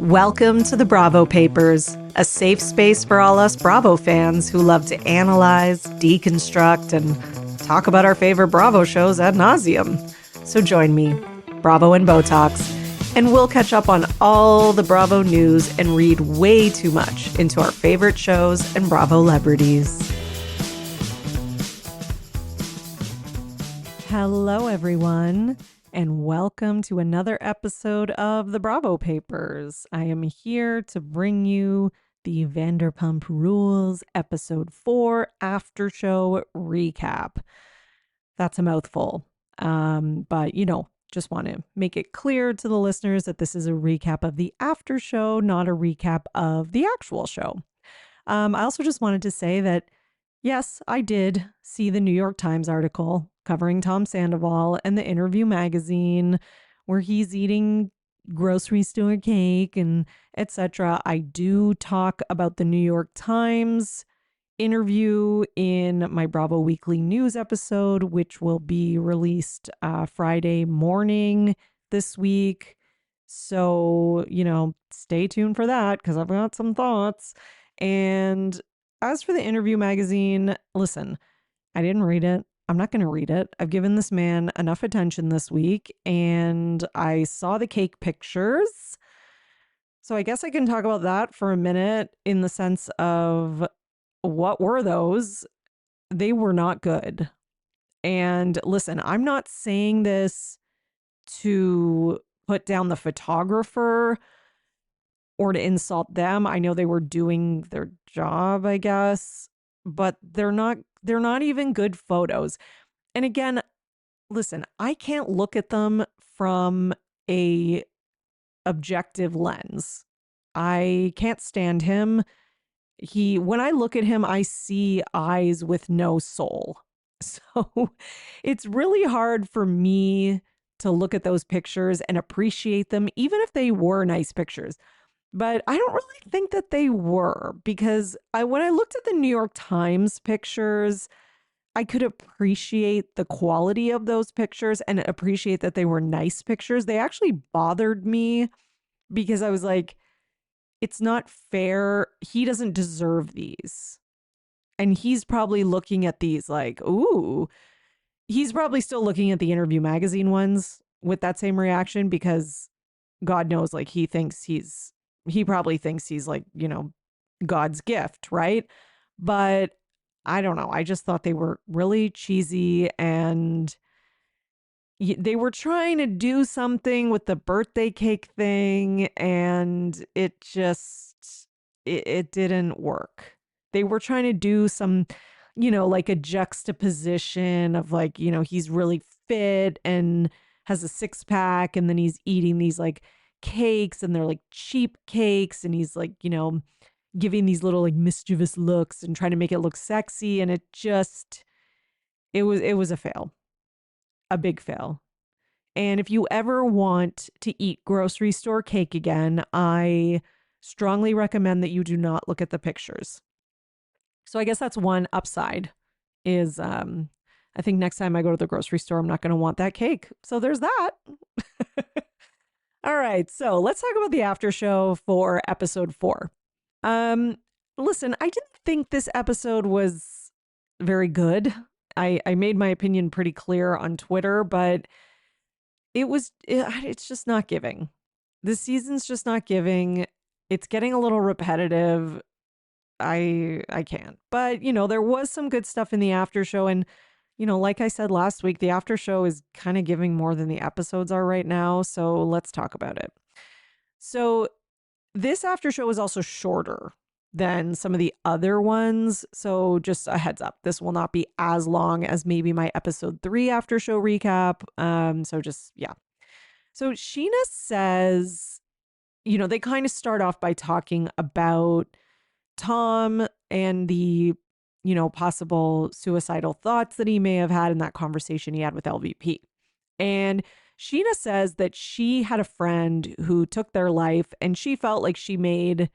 Welcome to the Bravo Papers, a safe space for all us Bravo fans who love to analyze, deconstruct, and talk about our favorite Bravo shows ad nauseum. So join me, Bravo and Botox, and we'll catch up on all the Bravo news and read way too much into our favorite shows and Bravo celebrities. Hello, everyone, and welcome to another episode of the Bravo Papers. I am here to bring you the Vanderpump Rules Episode 4 After Show recap. That's a mouthful, but just want to make it clear to the listeners that this is a recap of the after show, not a recap of the actual show. I also just wanted to say that yes, I did see the New York Times article covering Tom Sandoval and the Interview magazine where he's eating grocery store cake and etc. I do talk about the New York Times interview in my Bravo Weekly News episode, which will be released Friday morning this week. So, stay tuned for that because I've got some thoughts. And as for the Interview magazine, listen, I didn't read it. I'm not going to read it. I've given this man enough attention this week and I saw the cake pictures. So I guess I can talk about that for a minute in the sense of what were those? They were not good. And listen, I'm not saying this to put down the photographer or to insult them. I know they were doing their job, I guess, but they're not even good photos. And again, listen, I can't look at them from a objective lens. I can't stand him. When I look at him, I see eyes with no soul. So it's really hard for me to look at those pictures and appreciate them, even if they were nice pictures. But I don't really think that they were, because when I looked at the New York Times pictures, I could appreciate the quality of those pictures and appreciate that they were nice pictures. They actually bothered me because I was like, it's not fair. He doesn't deserve these. And he's probably looking at these like, ooh, he's probably still looking at the Interview magazine ones with that same reaction because God knows, like, he probably thinks he's like, God's gift, right? But I don't know. I just thought they were really cheesy and they were trying to do something with the birthday cake thing and it didn't work. They were trying to do some, like a juxtaposition of like, he's really fit and has a six pack and then he's eating these like cakes and they're like cheap cakes and he's like, giving these little like mischievous looks and trying to make it look sexy. And it was a fail, a big fail. And if you ever want to eat grocery store cake again, I strongly recommend that you do not look at the pictures. So I guess that's one upside is I think next time I go to the grocery store, I'm not going to want that cake. So there's that. All right. So let's talk about the after show for episode 4. Listen, I didn't think this episode was very good. I made my opinion pretty clear on Twitter, but it's just not giving. This season's just not giving. It's getting a little repetitive. I can't. But, there was some good stuff in the after show. And, like I said last week, the after show is kind of giving more than the episodes are right now. So let's talk about it. So this after show is also shorter than some of the other ones. So just a heads up, this will not be as long as maybe my episode 3 after show recap. So Sheena says, they kind of start off by talking about Tom and the, possible suicidal thoughts that he may have had in that conversation he had with LVP. And Sheena says that she had a friend who took their life and she felt like she made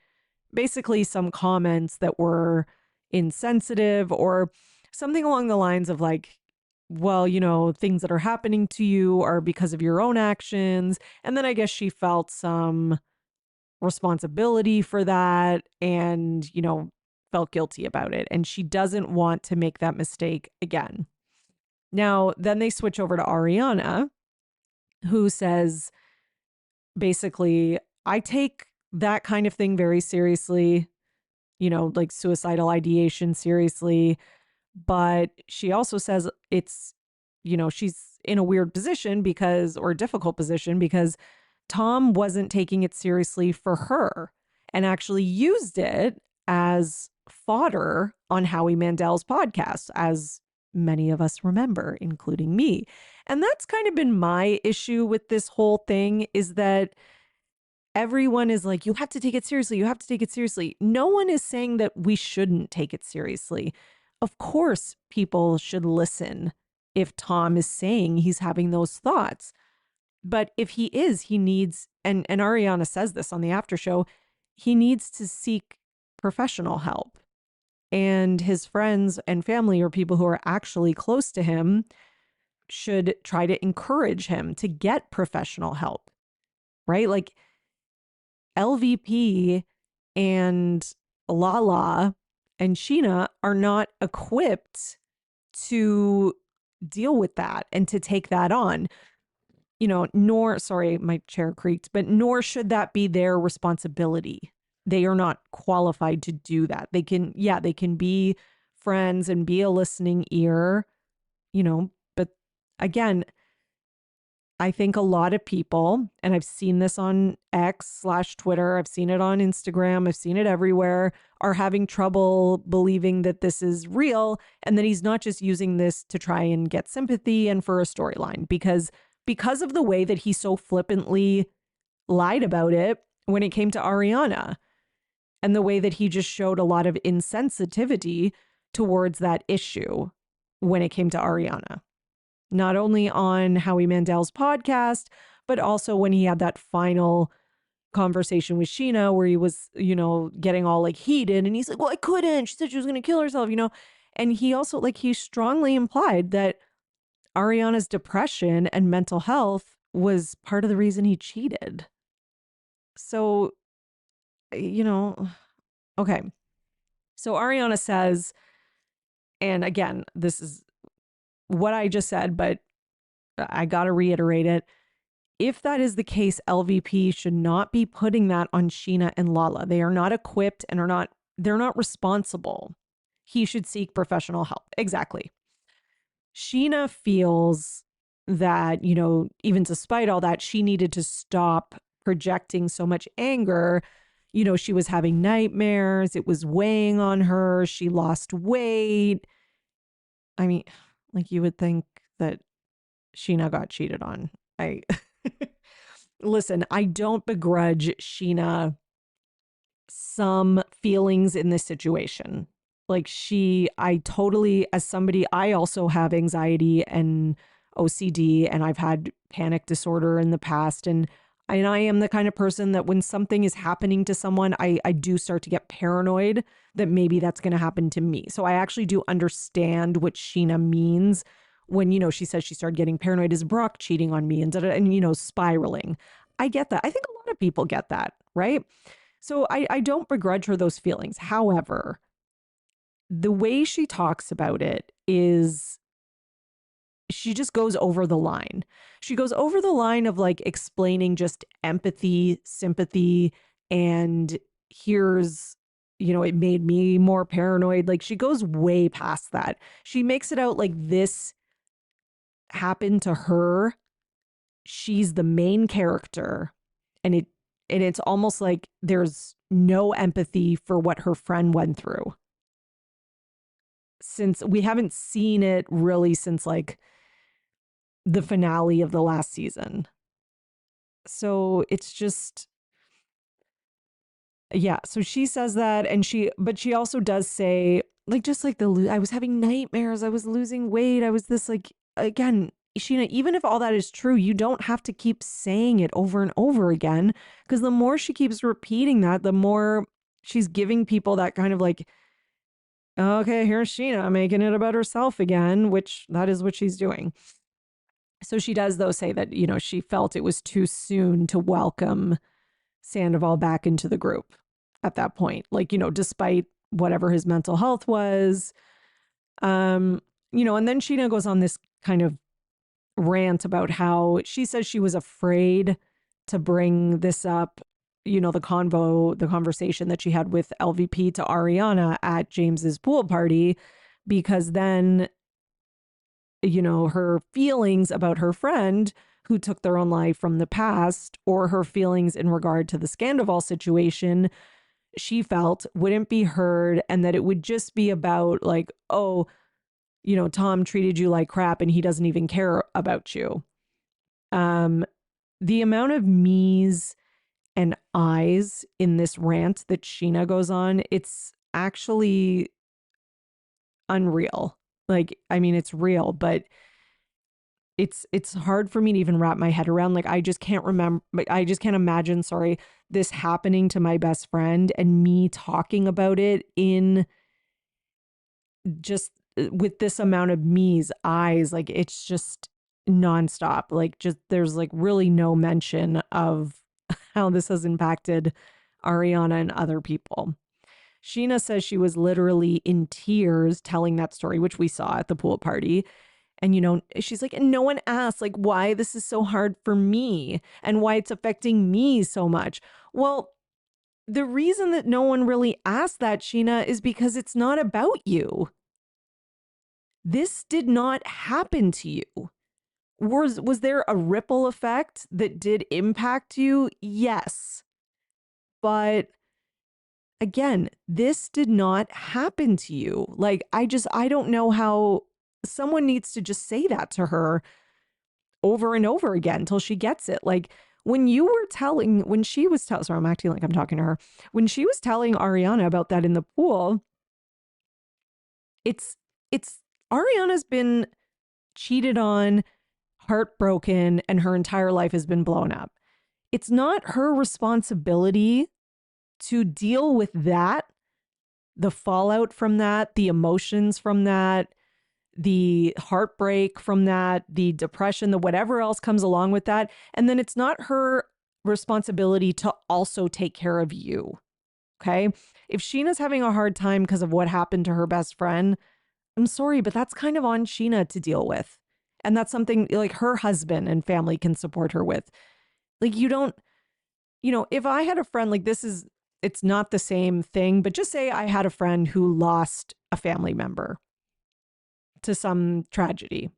basically some comments that were insensitive or something along the lines of like, well, things that are happening to you are because of your own actions. And then I guess she felt some responsibility for that and, felt guilty about it. And she doesn't want to make that mistake again. Now, then they switch over to Ariana, who says, basically, I take that kind of thing very seriously, like suicidal ideation seriously. But she also says it's, she's in a weird position or a difficult position because Tom wasn't taking it seriously for her and actually used it as fodder on Howie Mandel's podcast, as many of us remember, including me. And that's kind of been my issue with this whole thing, is that everyone is like, you have to take it seriously. You have to take it seriously. No one is saying that we shouldn't take it seriously. Of course, people should listen if Tom is saying he's having those thoughts. But if he is, he needs, and Ariana says this on the after show, he needs to seek professional help. And his friends and family, or people who are actually close to him, should try to encourage him to get professional help, right? Like LVP and Lala and Sheena are not equipped to deal with that and to take that on, sorry, my chair creaked, but nor should that be their responsibility. They are not qualified to do that. They can be friends and be a listening ear, but again, I think a lot of people, and I've seen this on X/Twitter, I've seen it on Instagram, I've seen it everywhere, are having trouble believing that this is real and that he's not just using this to try and get sympathy and for a storyline, because of the way that he so flippantly lied about it when it came to Ariana, and the way that he just showed a lot of insensitivity towards that issue when it came to Ariana. Not only on Howie Mandel's podcast, but also when he had that final conversation with Sheena where he was, getting all like heated and he's like, well, I couldn't. She said she was going to kill herself, And he also, he strongly implied that Ariana's depression and mental health was part of the reason he cheated. So, okay. So Ariana says, and again, this is what I just said, but I got to reiterate it. If that is the case, LVP should not be putting that on Sheena and Lala. They are not equipped and they're not responsible. He should seek professional help. Exactly. Sheena feels that, even despite all that, she needed to stop projecting so much anger. She was having nightmares. It was weighing on her. She lost weight. I mean, you would think that Sheena got cheated on. Listen, I don't begrudge Sheena some feelings in this situation. I totally, as somebody, I also have anxiety and OCD, and I've had panic disorder in the past. And I am the kind of person that when something is happening to someone, I do start to get paranoid that maybe that's going to happen to me. So I actually do understand what Sheena means when, she says she started getting paranoid. Is Brock cheating on me and spiraling? I get that. I think a lot of people get that, right? So I don't begrudge her those feelings. However, the way she talks about it is she just goes over the line. She goes over the line of explaining just empathy, sympathy, and here's, it made me more paranoid. She goes way past that. She makes it out like this happened to her. She's the main character, and it's almost like there's no empathy for what her friend went through. Since we haven't seen it really since the finale of the last season. So it's just, yeah. So she says that, but she also does say I was having nightmares. I was losing weight. I was this again, Sheena, even if all that is true, you don't have to keep saying it over and over again, because the more she keeps repeating that, the more she's giving people that kind of okay, here's Sheena making it about herself again, which that is what she's doing. So she does, though, say that, she felt it was too soon to welcome Sandoval back into the group at that point. Like, despite whatever his mental health was. And then Sheena goes on this kind of rant about how she says she was afraid to bring this up, the conversation that she had with LVP to Ariana at James's pool party, because then, her feelings about her friend who took their own life from the past, or her feelings in regard to the Scandoval situation, she felt wouldn't be heard, and that it would just be about like, oh, Tom treated you like crap and he doesn't even care about you. The amount of me's and I's in this rant that Sheena goes on, it's actually unreal. Like, I mean, it's real, but it's hard for me to even wrap my head around. Like, I just can't imagine, this happening to my best friend and me talking about it in just with this amount of me's, I's. Like, it's just nonstop. Like, just there's like really no mention of how this has impacted Ariana and other people. Sheena says she was literally in tears telling that story, which we saw at the pool party. And, she's like, and no one asked, like, why this is so hard for me and why it's affecting me so much. Well, the reason that no one really asked that, Sheena, is because it's not about you. This did not happen to you. Was there a ripple effect that did impact you? Yes. But again, this did not happen to you. Like, I don't know how someone needs to just say that to her over and over again until she gets it. Like, when she was telling, sorry, I'm acting like I'm talking to her. When she was telling Ariana about that in the pool, it's Ariana's been cheated on, heartbroken, and her entire life has been blown up. It's not her responsibility to deal with that, the fallout from that, the emotions from that, the heartbreak from that, the depression, the whatever else comes along with that. And then it's not her responsibility to also take care of you. Okay. If Sheena's having a hard time because of what happened to her best friend, I'm sorry, but that's kind of on Sheena to deal with. And that's something like her husband and family can support her with. Like, you don't, if I had a friend, like, it's not the same thing, but just say I had a friend who lost a family member to some tragedy.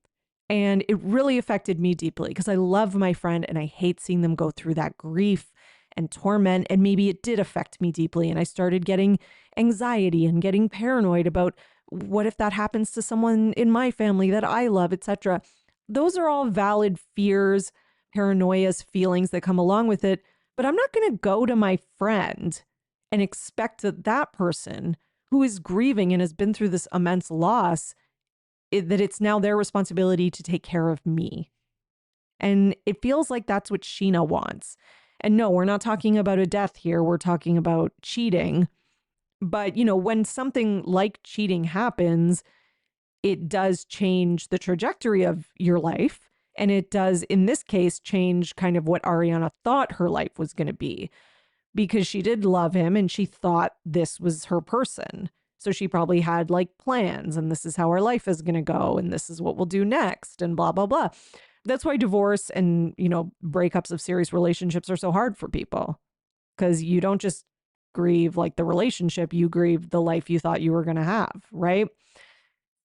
And it really affected me deeply because I love my friend and I hate seeing them go through that grief and torment. And maybe it did affect me deeply. And I started getting anxiety and getting paranoid about what if that happens to someone in my family that I love, etc. Those are all valid fears, paranoias, feelings that come along with it. But I'm not going to go to my friend and expect that person who is grieving and has been through this immense loss, that it's now their responsibility to take care of me. And it feels like that's what Sheena wants. And no, we're not talking about a death here. We're talking about cheating. But, when something like cheating happens, it does change the trajectory of your life. And it does, in this case, change kind of what Ariana thought her life was going to be, because she did love him and she thought this was her person. So she probably had like plans, and this is how our life is going to go, and this is what we'll do next, and blah, blah, blah. That's why divorce and, breakups of serious relationships are so hard for people, because you don't just grieve like the relationship, you grieve the life you thought you were going to have, right?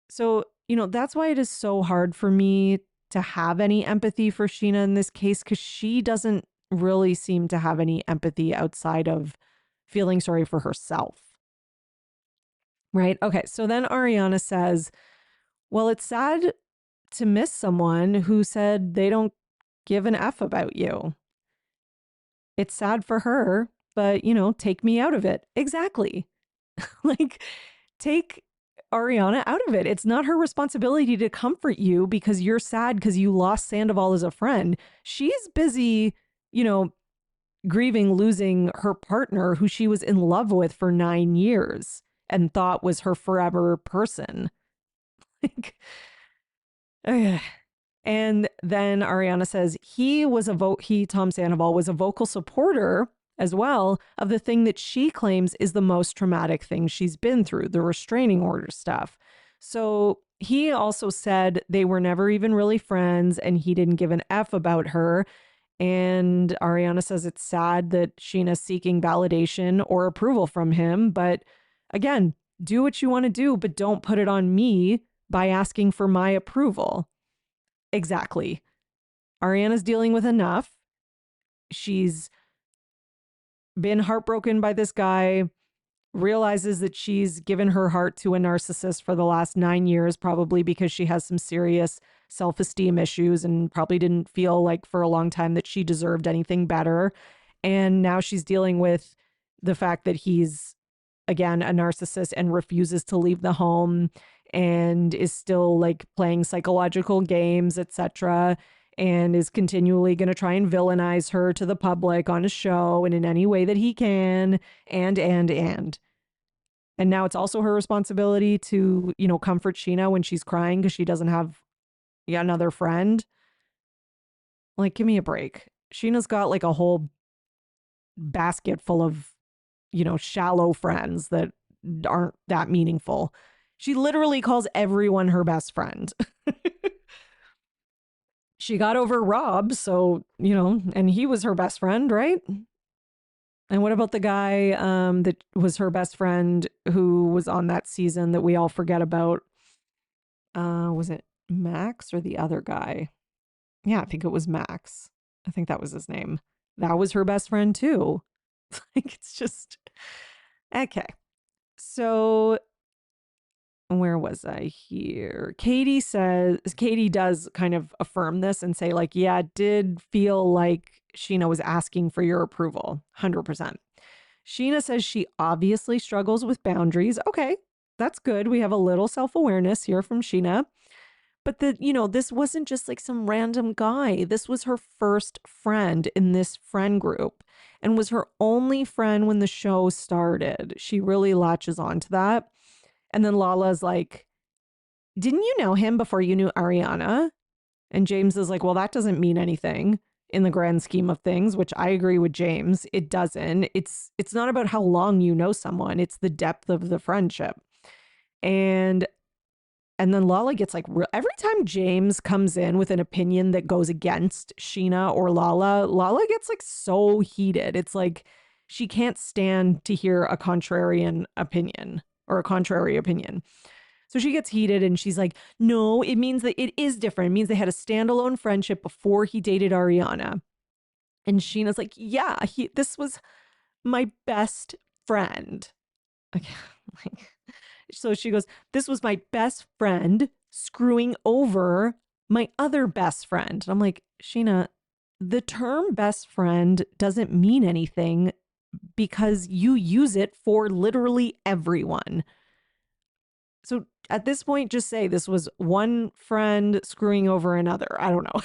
So, that's why it is so hard for me to have any empathy for Sheena in this case, because she doesn't really seem to have any empathy outside of feeling sorry for herself. Right? Okay. So then Ariana says, well, it's sad to miss someone who said they don't give an F about you. It's sad for her, but, take me out of it. Exactly. Like, take Ariana out of it. It's not her responsibility to comfort you because you're sad because you lost Sandoval as a friend. She's busy, grieving losing her partner who she was in love with for 9 years and thought was her forever person. Like, and then Ariana says Tom Sandoval was a vocal supporter as well of the thing that she claims is the most traumatic thing she's been through, the restraining order stuff. So he also said they were never even really friends and he didn't give an F about her. And Ariana says it's sad that Sheena's seeking validation or approval from him. But again, do what you want to do, but don't put it on me by asking for my approval. Exactly. Ariana's dealing with enough. She's been heartbroken by this guy, realizes that she's given her heart to a narcissist for the last 9 years, probably because she has some serious self-esteem issues and probably didn't feel like for a long time that she deserved anything better. And now she's dealing with the fact that he's, again, a narcissist and refuses to leave the home and is still like playing psychological games, etc., and is continually going to try and villainize her to the public on a show and in any way that he can. And now it's also her responsibility to, comfort Sheena when she's crying because she doesn't have another friend. Like, give me a break. Sheena's got like a whole basket full of, shallow friends that aren't that meaningful. She literally calls everyone her best friend. She got over Rob, so, and he was her best friend, right? And what about the guy that was her best friend who was on that season that we all forget about? Was it Max or the other guy? Yeah, I think it was Max. I think that was his name. That was her best friend too. Like, it's just okay. So where was I here? Katie does kind of affirm this and say, like, yeah, it did feel like Sheena was asking for your approval, 100%. Sheena says she obviously struggles with boundaries. Okay, that's good. We have a little self-awareness here from Sheena. But this wasn't just like some random guy. This was her first friend in this friend group and was her only friend when the show started. She really latches onto that. And then Lala's like, didn't you know him before you knew Ariana? And James is like, well, that doesn't mean anything in the grand scheme of things, which I agree with James. It doesn't. It's not about how long you know someone. It's the depth of the friendship. And then Lala gets like, every time James comes in with an opinion that goes against Sheena or Lala gets like so heated. It's like she can't stand to hear a contrarian opinion or a contrary opinion. So she gets heated and she's like, no, it means that it is different. It means they had a standalone friendship before he dated Ariana. And Sheena's like, yeah, this was my best friend. Okay. So she goes, this was my best friend screwing over my other best friend. And I'm like, Sheena, the term best friend doesn't mean anything because you use it for literally everyone. So at this point, just say this was one friend screwing over another. I don't know.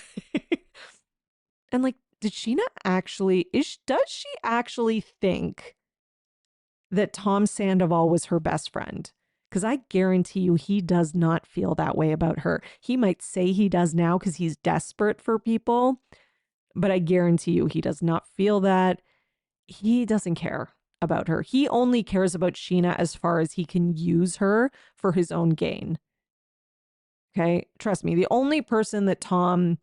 And like, did Sheena actually, does she actually think that Tom Sandoval was her best friend? Because I guarantee you he does not feel that way about her. He might say he does now because he's desperate for people, but I guarantee you he does not feel that. He doesn't care about her. He only cares about Sheena as far as he can use her for his own gain. Okay? Trust me, the only person that Tom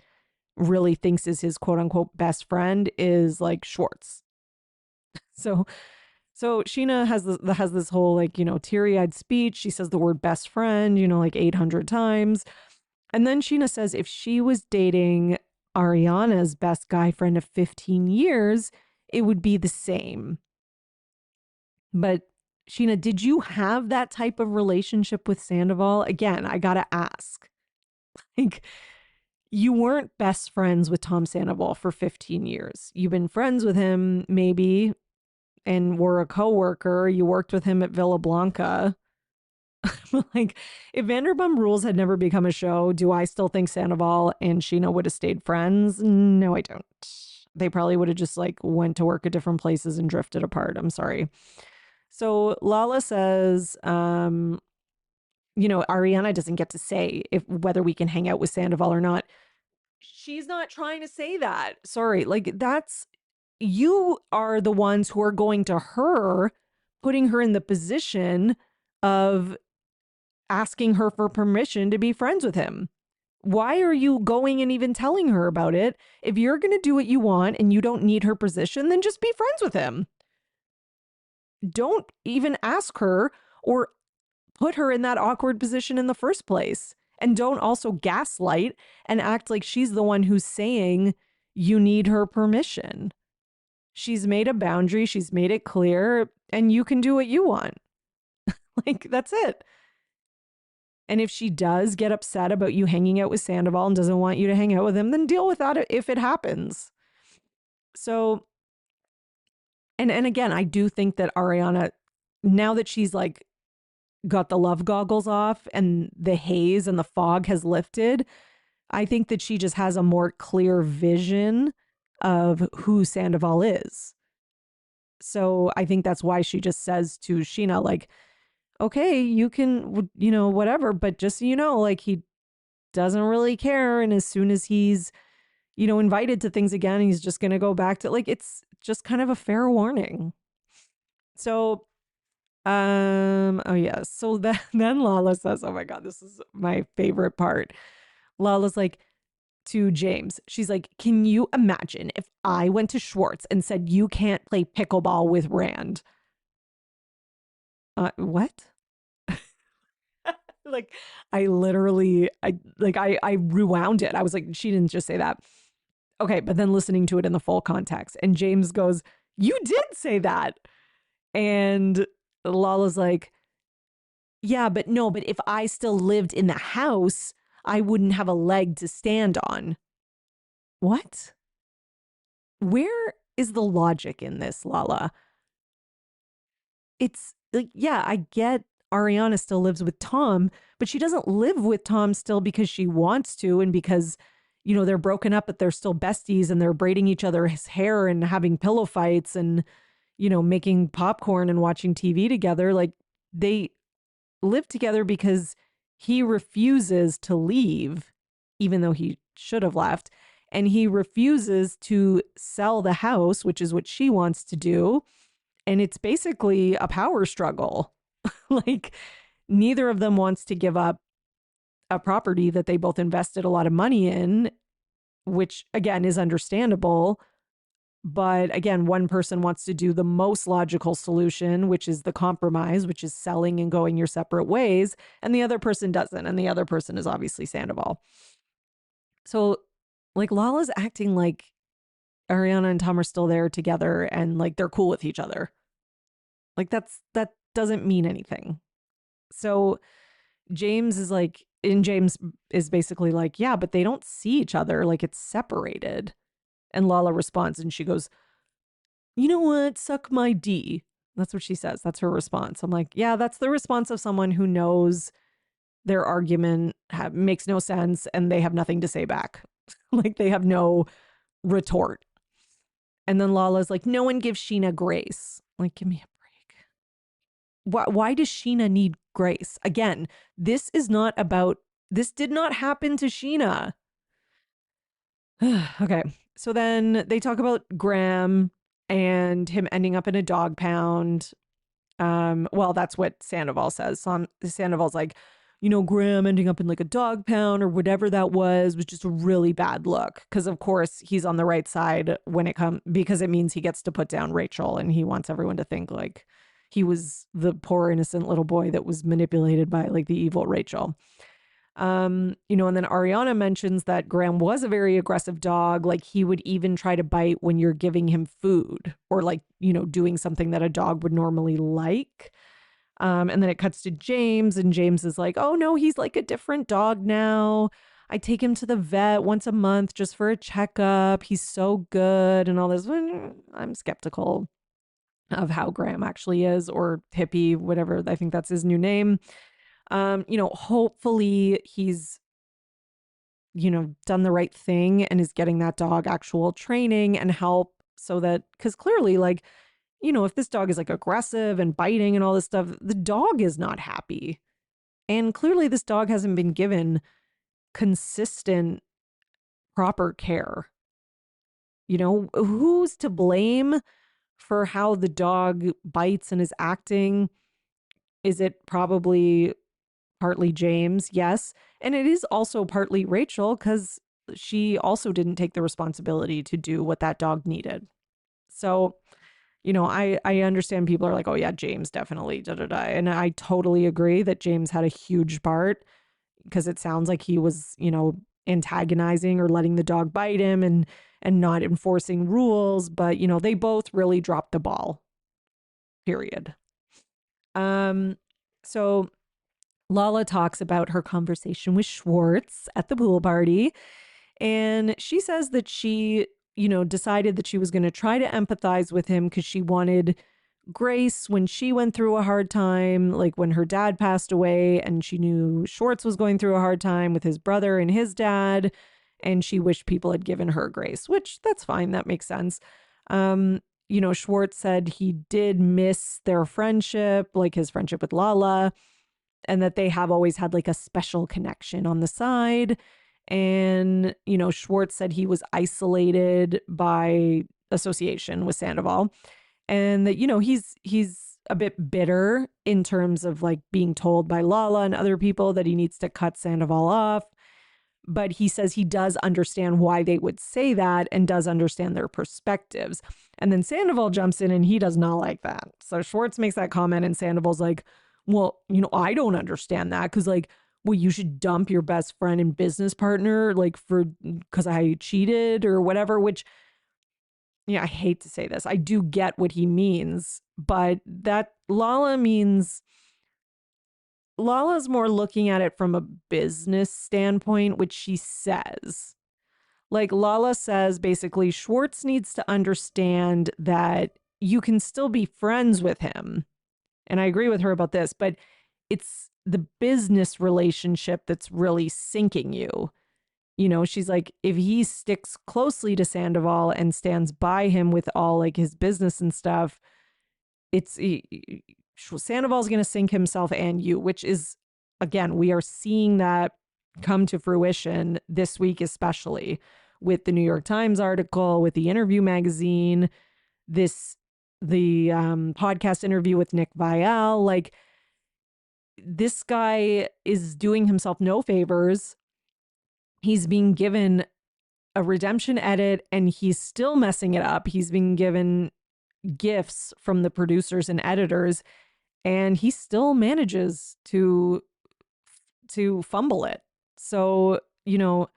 really thinks is his quote unquote best friend is like Schwartz. So Sheena has this whole like, teary-eyed speech. She says the word best friend, like 800 times. And then Sheena says if she was dating Ariana's best guy friend of 15 years, it would be the same. But Sheena, did you have that type of relationship with Sandoval? Again, I got to ask. Like, you weren't best friends with Tom Sandoval for 15 years. You've been friends with him maybe and were a coworker. You worked with him at Villa Blanca. Like, if Vanderpump Rules had never become a show, do I still think Sandoval and Sheena would have stayed friends? No, I don't. They probably would have just like went to work at different places and drifted apart. I'm sorry. So Lala says, Ariana doesn't get to say whether we can hang out with Sandoval or not. She's not trying to say that. Sorry. Like, that's you are the ones who are going to her, putting her in the position of asking her for permission to be friends with him. Why are you going and even telling her about it? If you're going to do what you want and you don't need her position, then just be friends with him. Don't even ask her or put her in that awkward position in the first place. And don't also gaslight and act like she's the one who's saying you need her permission. She's made a boundary, she's made it clear, and you can do what you want. Like, that's it. And if she does get upset about you hanging out with Sandoval and doesn't want you to hang out with him, then deal with that if it happens. So, and again, I do think that Ariana, now that she's like got the love goggles off and the haze and the fog has lifted, I think that she just has a more clear vision of who Sandoval is. So I think that's why she just says to Sheena, like, okay, you can, whatever, but just so you know, like, he doesn't really care. And as soon as he's, invited to things again, he's just going to go back to, like, it's just kind of a fair warning. So, oh yeah. So then Lala says, oh my God, this is my favorite part. Lala's like, to James, she's like, can you imagine if I went to Schwartz and said, you can't play pickleball with Rand? What? Like, I literally, I rewound it. I was like, she didn't just say that. Okay, but then listening to it in the full context, and James goes, you did say that. And Lala's like, yeah, but no, but if I still lived in the house, I wouldn't have a leg to stand on. What? Where is the logic in this, Lala? It's like, yeah, I get Ariana still lives with Tom, but she doesn't live with Tom still because she wants to and because, they're broken up, but they're still besties and they're braiding each other's hair and having pillow fights and, making popcorn and watching TV together. Like, they live together because he refuses to leave, even though he should have left. And he refuses to sell the house, which is what she wants to do. And it's basically a power struggle. Like, neither of them wants to give up a property that they both invested a lot of money in, which again is understandable. But again, one person wants to do the most logical solution, which is the compromise, which is selling and going your separate ways. And the other person doesn't. And the other person is obviously Sandoval. So, like, Lala's acting like Ariana and Tom are still there together and like they're cool with each other. Like, that doesn't mean anything. So James is basically like, yeah, but they don't see each other. Like, it's separated. And Lala responds and she goes, you know what? Suck my D. That's what she says. That's her response. I'm like, yeah, that's the response of someone who knows their argument makes no sense and they have nothing to say back. Like, they have no retort. And then Lala's like, no one gives Sheena grace. Like, give me a break. Why does Sheena need grace? Again, this did not happen to Sheena. Okay. So then they talk about Graham and him ending up in a dog pound. Well, that's what Sandoval says. Sandoval's like, Graham ending up in like a dog pound or whatever that was just a really bad look. Because of course he's on the right side when it comes, because it means he gets to put down Rachel and he wants everyone to think like he was the poor innocent little boy that was manipulated by like the evil Rachel. And then Ariana mentions that Graham was a very aggressive dog. Like, he would even try to bite when you're giving him food or like, doing something that a dog would normally like. And then it cuts to James and James is like, oh no, he's like a different dog now. I take him to the vet once a month just for a checkup. He's so good and all this. I'm skeptical of how Graham actually is, or Hippie, whatever. I think that's his new name. Hopefully he's, done the right thing and is getting that dog actual training and help so that, because clearly, like, if this dog is like aggressive and biting and all this stuff, the dog is not happy. And clearly this dog hasn't been given consistent, proper care. Who's to blame for how the dog bites and is acting? Is it probably partly James? Yes. And it is also partly Rachel because she also didn't take the responsibility to do what that dog needed. So, I understand people are like, oh, yeah, James definitely, da da da. And I totally agree that James had a huge part because it sounds like he was, antagonizing or letting the dog bite him and not enforcing rules. But, they both really dropped the ball, period. Um, so Lala talks about her conversation with Schwartz at the pool party. And she says that she, decided that she was going to try to empathize with him because she wanted Grace when she went through a hard time, like when her dad passed away, and she knew Schwartz was going through a hard time with his brother and his dad. And she wished people had given her grace, which that's fine. That makes sense. Schwartz said he did miss their friendship, like his friendship with Lala, and that they have always had like a special connection on the side. And, Schwartz said he was isolated by association with Sandoval and that, he's a bit bitter in terms of like being told by Lala and other people that he needs to cut Sandoval off. But he says he does understand why they would say that and does understand their perspectives. And then Sandoval jumps in and he does not like that. So Schwartz makes that comment and Sandoval's like, well, I don't understand that because like, well, you should dump your best friend and business partner like because I cheated or whatever, which, yeah, I hate to say this. I do get what he means, but that Lala's more looking at it from a business standpoint, which she says. Like Lala says, basically, Schwartz needs to understand that you can still be friends with him. And I agree with her about this, but it's the business relationship that's really sinking you. She's like, if he sticks closely to Sandoval and stands by him with all like his business and stuff, Sandoval's going to sink himself and you, which is, again, we are seeing that come to fruition this week, especially with the New York Times article, with the Interview magazine, the podcast interview with Nick Viall. Like, this guy is doing himself no favors. He's being given a redemption edit and he's still messing it up. He's being given gifts from the producers and editors and he still manages to fumble it. So, the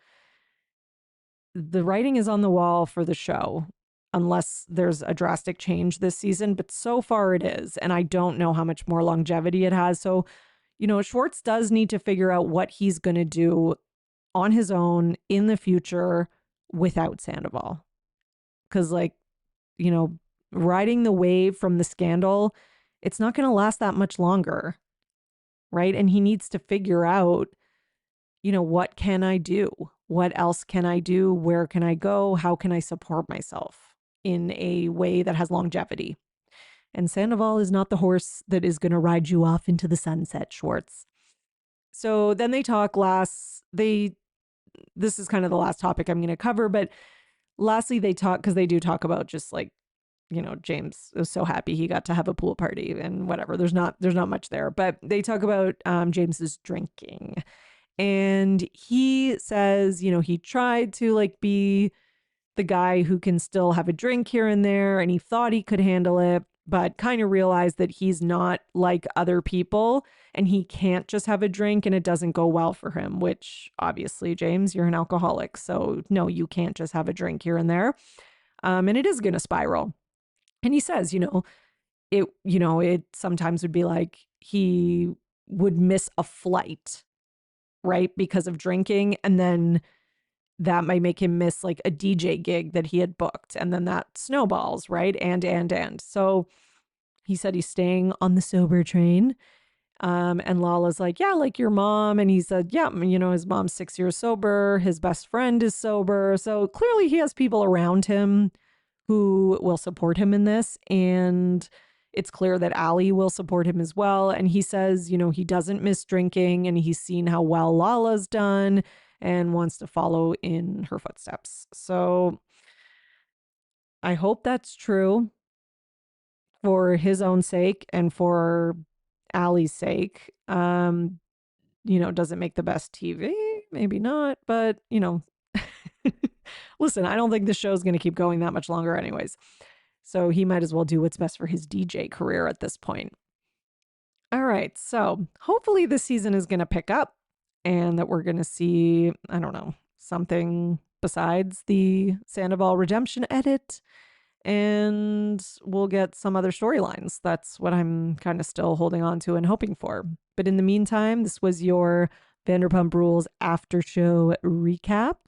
writing is on the wall for the show unless there's a drastic change this season, but so far it is. And I don't know how much more longevity it has. So, Schwartz does need to figure out what he's going to do on his own in the future without Sandoval. Because, like, riding the wave from the scandal, it's not going to last that much longer. Right. And he needs to figure out, what can I do? What else can I do? Where can I go? How can I support myself in a way that has longevity? And Sandoval is not the horse that is going to ride you off into the sunset, Schwartz. So then they talk this is kind of the last topic I'm going to cover, but lastly, they talk because they do talk about just like, James was so happy he got to have a pool party and whatever. There's not much there, but they talk about James's drinking. And he says, he tried to like be the guy who can still have a drink here and there, and he thought he could handle it, but kind of realized that he's not like other people and he can't just have a drink and it doesn't go well for him, which obviously, James, you're an alcoholic. So no, you can't just have a drink here and there. And it is going to spiral. And he says, it sometimes would be like he would miss a flight, right? Because of drinking. And then that might make him miss like a DJ gig that he had booked. And then that snowballs, right? And. So he said he's staying on the sober train. And Lala's like, yeah, like your mom. And he said, yeah, his mom's 6 years sober. His best friend is sober. So clearly he has people around him who will support him in this. And it's clear that Allie will support him as well. And he says, he doesn't miss drinking and he's seen how well Lala's done and wants to follow in her footsteps. So I hope that's true for his own sake and for Allie's sake. Does it make the best TV? Maybe not, but listen, I don't think this show's going to keep going that much longer anyways. So he might as well do what's best for his DJ career at this point. All right, so hopefully this season is going to pick up and that we're going to see, I don't know, something besides the Sandoval redemption edit, and we'll get some other storylines. That's what I'm kind of still holding on to and hoping for. But in the meantime, this was your Vanderpump Rules After Show recap.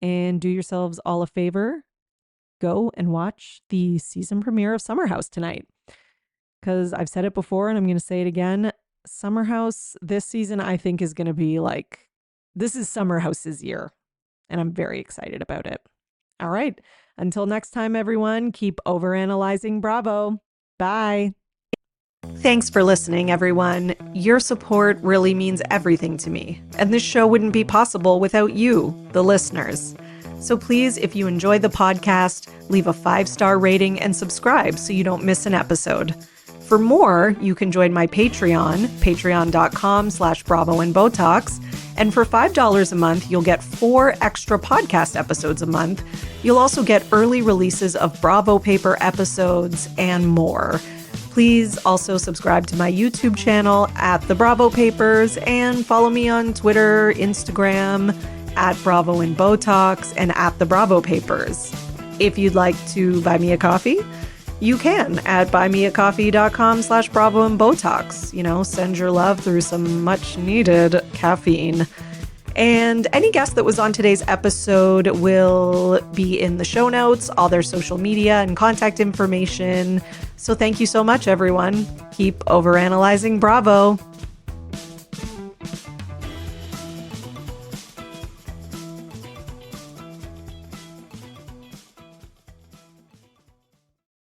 And do yourselves all a favor. Go and watch the season premiere of Summer House tonight. Because I've said it before and I'm going to say it again. Summer House this season, I think, is going to be like, this is Summer House's year. And I'm very excited about it. All right. Until next time, everyone, keep overanalyzing Bravo. Bye. Thanks for listening, everyone. Your support really means everything to me, and this show wouldn't be possible without you, the listeners. So please, if you enjoy the podcast, leave a 5-star rating and subscribe so you don't miss an episode. For more, you can join my Patreon, patreon.com/Bravo and Botox. And for $5 a month, you'll get 4 extra podcast episodes a month. You'll also get early releases of Bravo Paper episodes and more. Please also subscribe to my YouTube channel at The Bravo Papers and follow me on Twitter, Instagram, at Bravo and Botox and at The Bravo Papers. If you'd like to buy me a coffee, you can at buymeacoffee.com/Bravo and Botox. Send your love through some much needed caffeine. And any guest that was on today's episode will be in the show notes, all their social media and contact information. So thank you so much, everyone. Keep overanalyzing Bravo.